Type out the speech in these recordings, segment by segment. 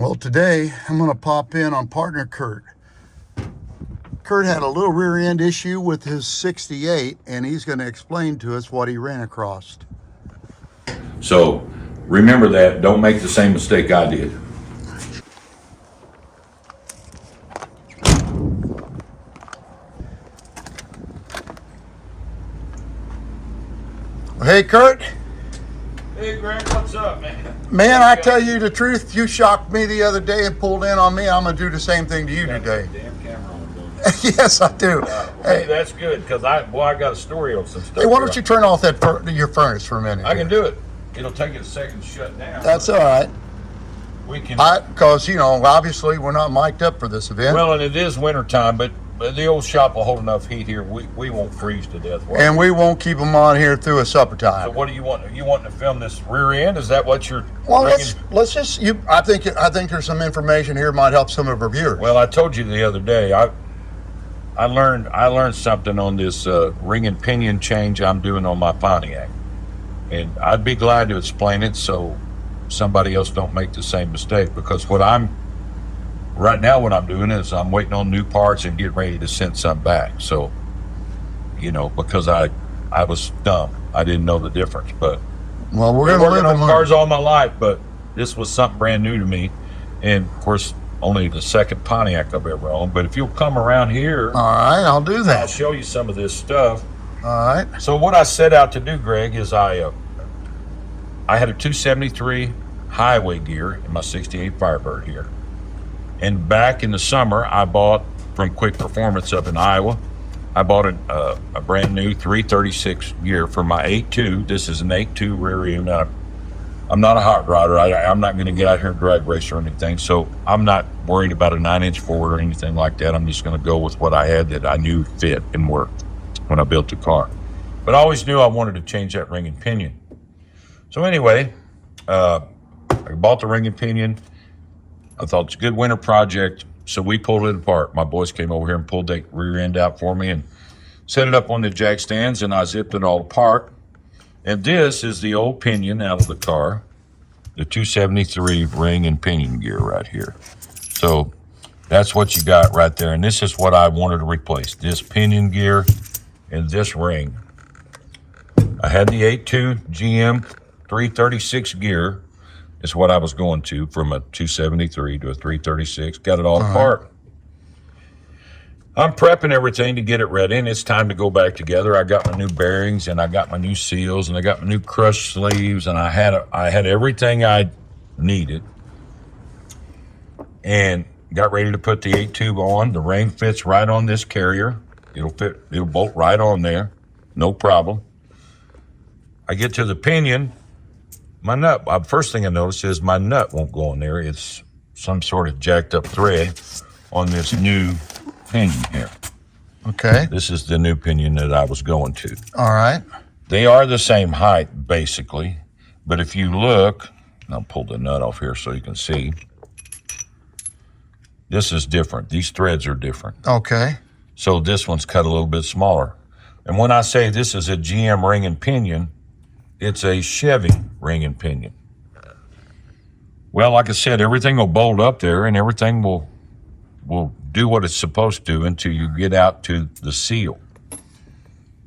Well, today I'm going to pop in on partner Kurt. Kurt had a little rear end issue with his 68, and he's going to explain to us what he ran across. So remember that. Don't make the same mistake I did. Hey, Kurt. Hey, Greg, what's up, man? Man, I tell you the truth, you shocked me the other day and pulled in on me. I'm going to do the same thing to you today. Damn camera on, don't Yes, I do. Hey, that's good, because I got a story on some stuff. Hey, why don't you turn off your furnace for a minute? I can do it. It'll take it a second to shut down. That's all right. We can. Because, obviously we're not mic'd up for this event. Well, and it is winter time, but the old shop will hold enough heat here. We won't freeze to death. And we won't keep them on here through a supper time. So what do you want? Are you wanting to film this rear end? Is that what you're? Well, let's just. I think there's some information here might help some of our viewers. Well, I told you the other day. I learned something on this ring and pinion change I'm doing on my Pontiac, and I'd be glad to explain it so somebody else don't make the same mistake. Because what I'm doing is I'm waiting on new parts and getting ready to send some back. So, because I was dumb, I didn't know the difference. But well, we're gonna live on cars all my life, but this was something brand new to me, and of course, only the second Pontiac I've ever owned. But if you'll come around here, all right, I'll do that. I'll show you some of this stuff. All right. So what I set out to do, Greg, is I had a 273 highway gear in my 68 Firebird here. And back in the summer, I bought from Quick Performance up in Iowa, I bought a brand new 336 gear for my 8.2. This is an 8.2 rear end. I'm not a hot rodder. I'm not going to get out here and drag race or anything. So I'm not worried about a 9-inch Ford or anything like that. I'm just going to go with what I had that I knew fit and worked when I built the car. But I always knew I wanted to change that ring and pinion. So anyway, I bought the ring and pinion. I thought it's a good winter project, so we pulled it apart. My boys came over here and pulled that rear end out for me and set it up on the jack stands, and I zipped it all apart. And this is the old pinion out of the car, the 273 ring and pinion gear right here. So that's what you got right there, and this is what I wanted to replace, this pinion gear and this ring. I had the 8.2 GM 336 gear. Is what I was going to, from a 273 to a 336. Got it all apart. I'm prepping everything to get it ready, and it's time to go back together. I got my new bearings, and I got my new seals, and I got my new crush sleeves, and I had everything I needed, and got ready to put the 8.2 on. The ring fits right on this carrier. It'll bolt right on there, no problem. I get to the pinion. My nut, first thing I noticed is my nut won't go in there. It's some sort of jacked up thread on this new pinion here. Okay. This is the new pinion that I was going to. All right. They are the same height, basically. But if you look, I'll pull the nut off here so you can see. This is different. These threads are different. Okay. So this one's cut a little bit smaller. And when I say this is a GM ring and pinion, it's a Chevy ring and pinion. Well, like I said, everything will bolt up there and everything will do what it's supposed to until you get out to the seal.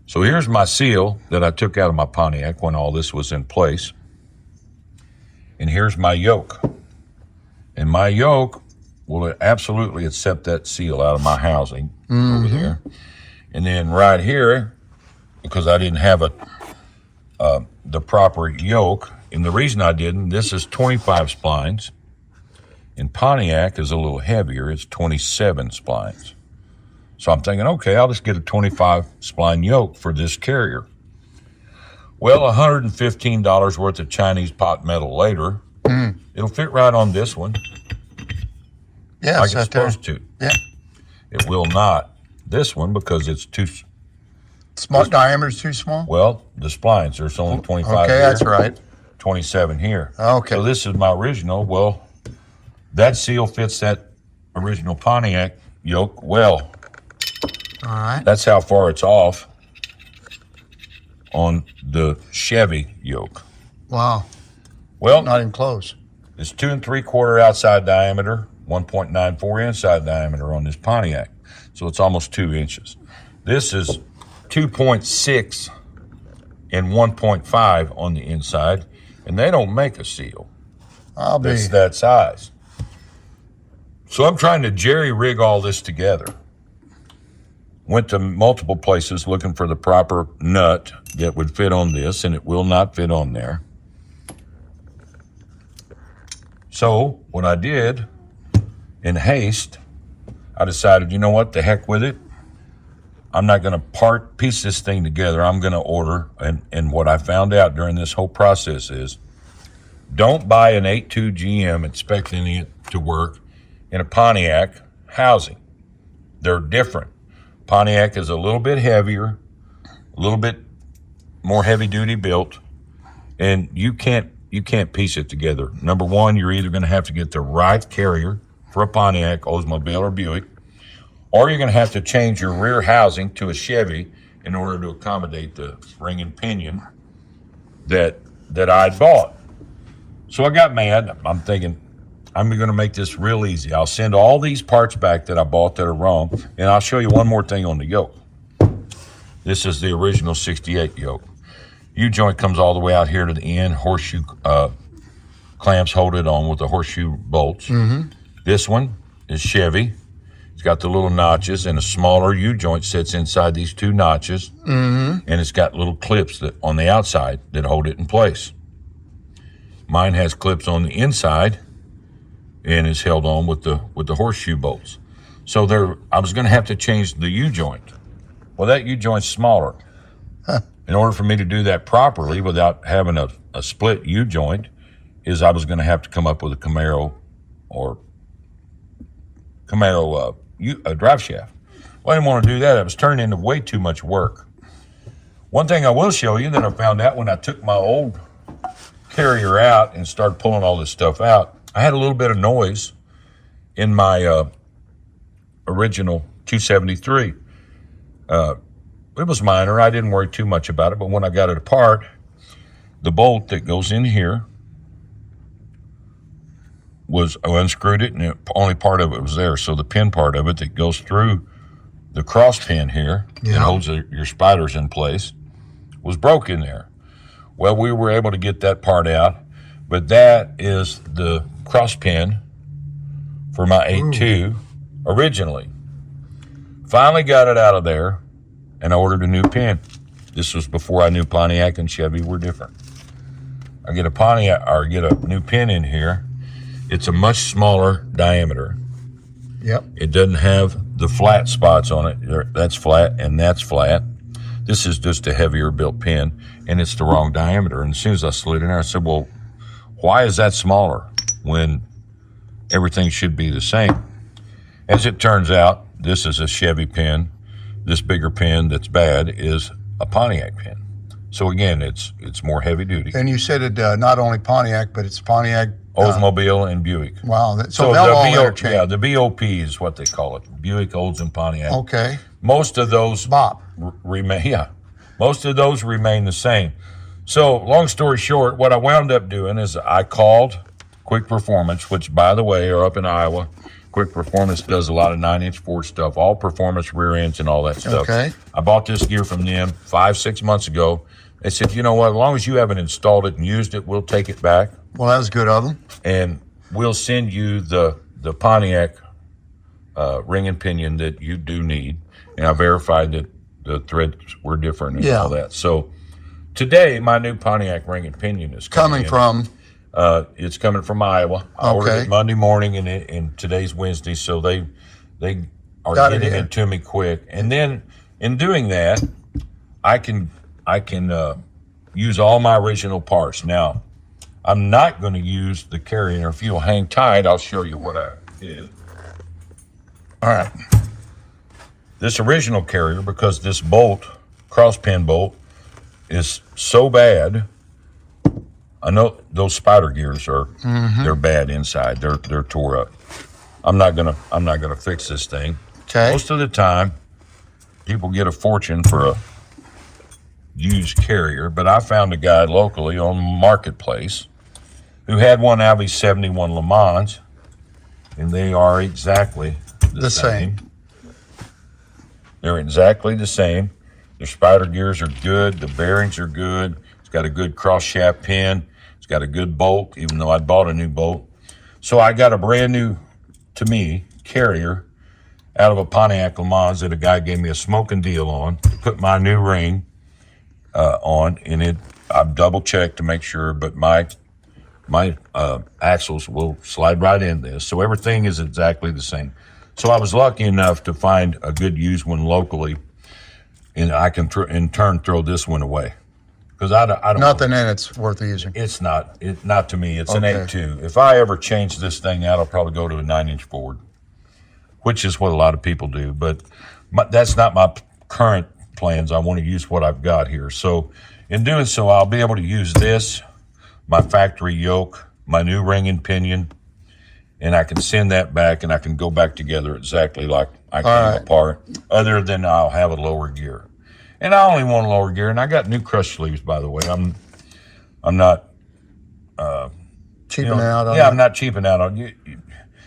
So here's my seal that I took out of my Pontiac when all this was in place. And here's my yoke. And my yoke will absolutely accept that seal out of my housing over there. And then right here, because I didn't have the proper yoke, and the reason I didn't, this is 25 splines, and Pontiac is a little heavier, it's 27 splines. So I'm thinking, okay, I'll just get a 25 spline yoke for this carrier. Well, $115 worth of Chinese pot metal later, it'll fit right on this one. Yeah, like it's supposed to. Yeah. It will not this one because it's too small. Diameter's too small? Well, the splines, there's only 25 okay, here, that's right. 27 here. Okay. So this is my original. Well, that seal fits that original Pontiac yoke well. All right. That's how far it's off on the Chevy yoke. Wow. Well, not even close. It's 2 3/4 outside diameter, 1.94 inside diameter on this Pontiac. So it's almost 2 inches. This is 2.6 and 1.5 on the inside, and they don't make a seal that's that size. So I'm trying to jerry rig all this together. Went to multiple places looking for the proper nut that would fit on this, and it will not fit on there. So what I did in haste, I decided, you know what, the heck with it. I'm not going to piece this thing together. I'm going to order, and what I found out during this whole process is, don't buy an 8.2 GM expecting it to work in a Pontiac housing. They're different. Pontiac is a little bit heavier, a little bit more heavy-duty built, and you can't piece it together. Number one, you're either going to have to get the right carrier for a Pontiac, Oldsmobile, or Buick, or you're going to have to change your rear housing to a Chevy in order to accommodate the ring and pinion that I'd bought. So I got mad. I'm thinking, I'm going to make this real easy. I'll send all these parts back that I bought that are wrong, and I'll show you one more thing on the yoke. This is the original 68 yoke. U-joint comes all the way out here to the end. Horseshoe clamps hold it on with the horseshoe bolts. Mm-hmm. This one is Chevy. It's got the little notches, and a smaller U-joint sits inside these 2 notches, and it's got little clips that on the outside that hold it in place. Mine has clips on the inside and is held on with the horseshoe bolts. So I was going to have to change the U-joint. Well, that U-joint's smaller. Huh. In order for me to do that properly without having a split U-joint, I was going to have to come up with a Camaro drive shaft. Well, I didn't want to do that. It was turning into way too much work. One thing I will show you that I found out when I took my old carrier out and started pulling all this stuff out, I had a little bit of noise in my original 273. It was minor. I didn't worry too much about it, but when I got it apart, the bolt that goes in here I unscrewed it, and only part of it was there. So the pin part of it that goes through the cross pin here that holds your spiders in place was broken there. Well, we were able to get that part out, but that is the cross pin for my 8.2 originally. Finally got it out of there, and I ordered a new pin. This was before I knew Pontiac and Chevy were different. I get a new pin in here. It's a much smaller diameter. Yep. It doesn't have the flat spots on it. That's flat and that's flat. This is just a heavier built pin, and it's the wrong diameter. And as soon as I slid in there, I said, well, why is that smaller when everything should be the same? As it turns out, this is a Chevy pin. This bigger pin that's bad is a Pontiac pin. So again, it's more heavy duty. And you said it not only Pontiac, but it's Pontiac, Oldsmobile, and Buick. Wow. So they'll all interchange. Yeah, the BOP is what they call it. Buick, Olds, and Pontiac. Okay. Most of those remain. Yeah, most of those remain the same. So long story short, what I wound up doing is I called Quick Performance, which by the way are up in Iowa. Quick Performance does a lot of 9-inch Ford stuff, all performance rear ends and all that stuff. Okay. I bought this gear from them 5-6 months ago. They said, you know what, as long as you haven't installed it and used it, we'll take it back. Well, that was good of them. And we'll send you the Pontiac ring and pinion that you do need. And I verified that the threads were different and all that. So today, my new Pontiac ring and pinion is coming from? It's coming from Iowa. I ordered it Monday morning, and today's Wednesday, so they are getting it to me quick. And then in doing that, I can use all my original parts. Now, I'm not going to use the carrier. If you'll hang tight, I'll show you what I did. All right. This original carrier, because this bolt, cross pin bolt, is so bad. I know those spider gears they're bad inside. They're tore up. I'm not gonna fix this thing. Okay. Most of the time, people get a fortune for a used carrier, but I found a guy locally on Marketplace who had one out of his 71 Le Mans, and they are exactly the same. They're exactly the same. The spider gears are good. The bearings are good. It's got a good cross shaft pin. It's got a good bolt, even though I bought a new bolt. So I got a brand new, to me, carrier out of a Pontiac Le Mans that a guy gave me a smoking deal on to put my new ring on, and I've double checked to make sure, but my axles will slide right in this. So everything is exactly the same. So I was lucky enough to find a good used one locally, and I can in turn throw this one away. Because I don't Nothing in it's worth using. It's not to me. It's an Okay. 8.2. If I ever change this thing out, I'll probably go to a 9-inch Ford, which is what a lot of people do. But that's not my current plans. I want to use what I've got here. So in doing so, I'll be able to use this, my factory yoke, my new ring and pinion, and I can send that back, and I can go back together exactly like I came apart, other than I'll have a lower gear. And I only want a lower gear, and I got new crush sleeves, by the way. I'm not Cheaping out on I'm not cheaping out on you.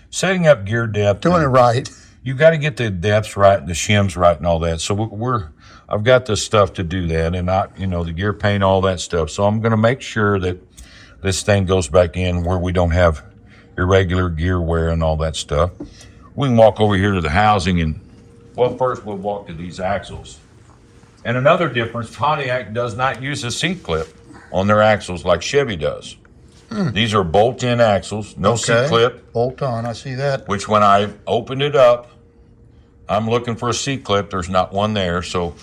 Setting up gear depth, doing it right. you got to get the depths right, the shims right, and all that. So I've got the stuff to do that, and the gear paint, all that stuff. So I'm going to make sure that this thing goes back in where we don't have irregular gear wear and all that stuff. We can walk over here to the housing, and first we'll walk to these axles. And another difference, Pontiac does not use a seat clip on their axles like Chevy does. These are bolt-in axles, no seat clip. Bolt on, I see that. Which when I opened it up, I'm looking for a seat clip. There's not one there. So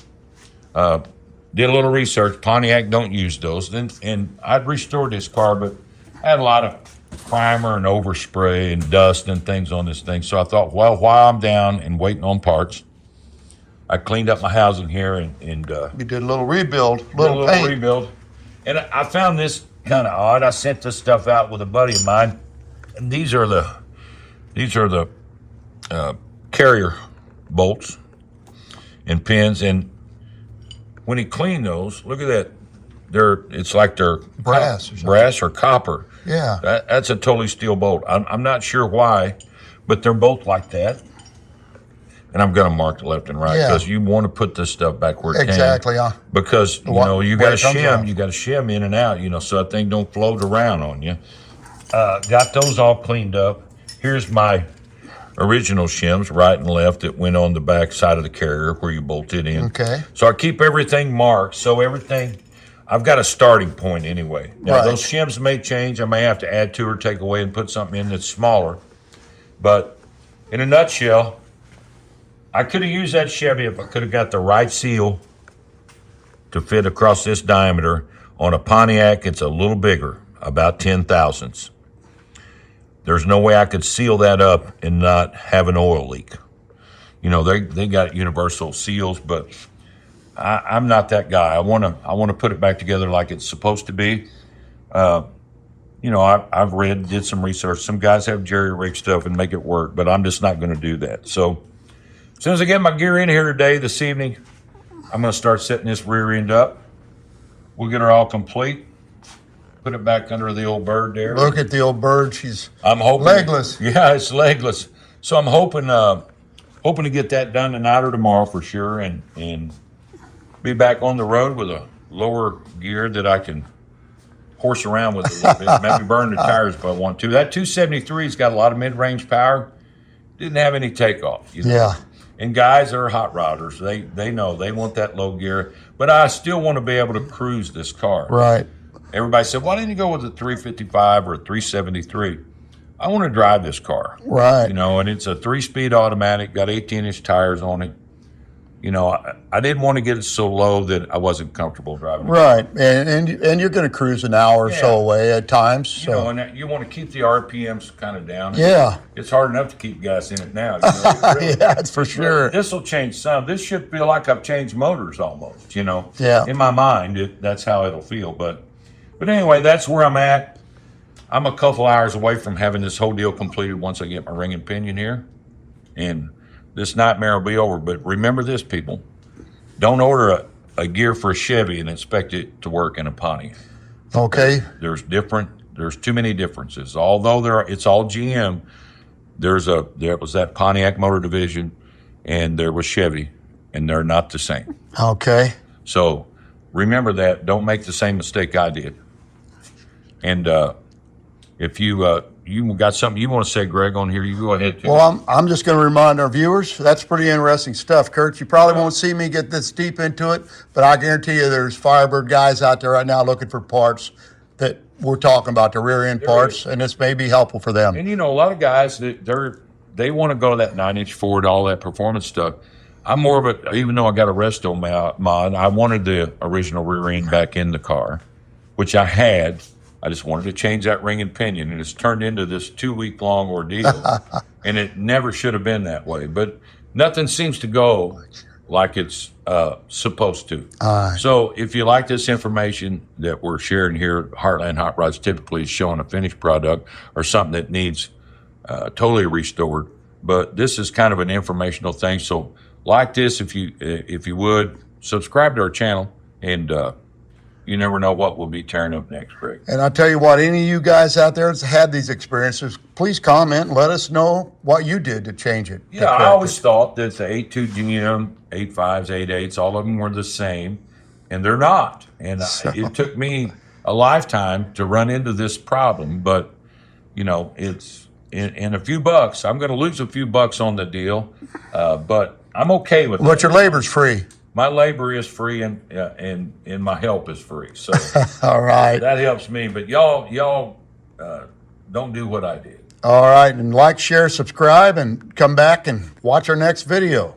did a little research. Pontiac don't use those. And I'd restored this car, but I had a lot of primer and overspray and dust and things on this thing. So I thought, well, while I'm down and waiting on parts, I cleaned up my housing here and You did a little rebuild, little paint. rebuild. And I found this kind of odd. I sent this stuff out with a buddy of mine, and these are the carrier bolts and pins. And when he cleaned those, look at that. It's like they're brass or copper. Yeah. That's a totally steel bolt. I'm not sure why, but they're both like that. And I'm going to mark the left and right because you want to put this stuff back where it Exactly. can. Because, you got to shim in and out, so that thing don't float around on you. Got those all cleaned up. Here's my original shims, right and left, that went on the back side of the carrier where you bolt it in. Okay. So I keep everything marked. So I've got a starting point anyway. Now, those shims may change. I may have to add to or take away and put something in that's smaller. But in a nutshell, I could have used that Chevy if I could have got the right seal to fit across this diameter. On a Pontiac, it's a little bigger, about 10 thousandths. There's no way I could seal that up and not have an oil leak. They got universal seals, but I'm not that guy. I want to put it back together like it's supposed to be. I've did some research. Some guys have jerry-rig stuff and make it work, but I'm just not going to do that. So as soon as I get my gear in here this evening, I'm going to start setting this rear end up. We'll get her all complete. Put it back under the old bird there. Look at the old bird. I'm hoping legless. Yeah, it's legless. So I'm hoping to get that done tonight or tomorrow for sure, and be back on the road with a lower gear that I can horse around with a little bit. Maybe burn the tires if I want to. That 273's got a lot of mid-range power. Didn't have any takeoff. Yeah. And guys are hot rodders. They know they want that low gear, but I still want to be able to cruise this car. Right. Everybody said, why didn't you go with a 355 or a 373? I want to drive this car. Right. And it's a 3-speed automatic, got 18-inch tires on it. I didn't want to get it so low that I wasn't comfortable driving it. Right. And you're going to cruise an hour or so away at times. So. And you want to keep the RPMs kind of down. Yeah. It's hard enough to keep gas in it now. Really. Yeah, it's for sure. This will change some. This should feel like I've changed motors almost, Yeah. In my mind, that's how it'll feel. But anyway, that's where I'm at. I'm a couple hours away from having this whole deal completed once I get my ring and pinion here. And this nightmare will be over. But remember this, people. Don't order a gear for a Chevy and expect it to work in a Pontiac. Okay. There's different There's too many differences. Although it's all GM, there was that Pontiac motor division, and there was Chevy, and they're not the same. Okay. So remember that. Don't make the same mistake I did. And if you got something you want to say, Greg, on here, you go ahead. Well, I'm just going to remind our viewers, that's pretty interesting stuff, Kurt. You probably won't see me get this deep into it, but I guarantee you there's Firebird guys out there right now looking for parts that we're talking about, the rear end parts, and this may be helpful for them. And a lot of guys they want to go to that 9-inch Ford, all that performance stuff. I'm more of a, even though I got a resto mod, I wanted the original rear end back in the car, which I had. I just wanted to change that ring and pinion, and it's turned into this 2-week-long ordeal, and it never should have been that way. But nothing seems to go like it's supposed to. So if you like this information that we're sharing here, Heartland Hot Rods typically is showing a finished product or something that needs totally restored. But this is kind of an informational thing. So like this, if you would, subscribe to our channel, and you never know what will be tearing up next, Greg. And I'll tell you what, any of you guys out there that's had these experiences, please comment and let us know what you did to change it. Yeah, I always thought that the 8.2 GM, 8.5s, 8.8s, all of them were the same, and they're not. And it took me a lifetime to run into this problem, but, it's in a few bucks. I'm going to lose a few bucks on the deal, but I'm okay with it. But your labor's free. My labor is free, and my help is free. So all right, that helps me. But y'all don't do what I did. All right, and like, share, subscribe, and come back and watch our next video.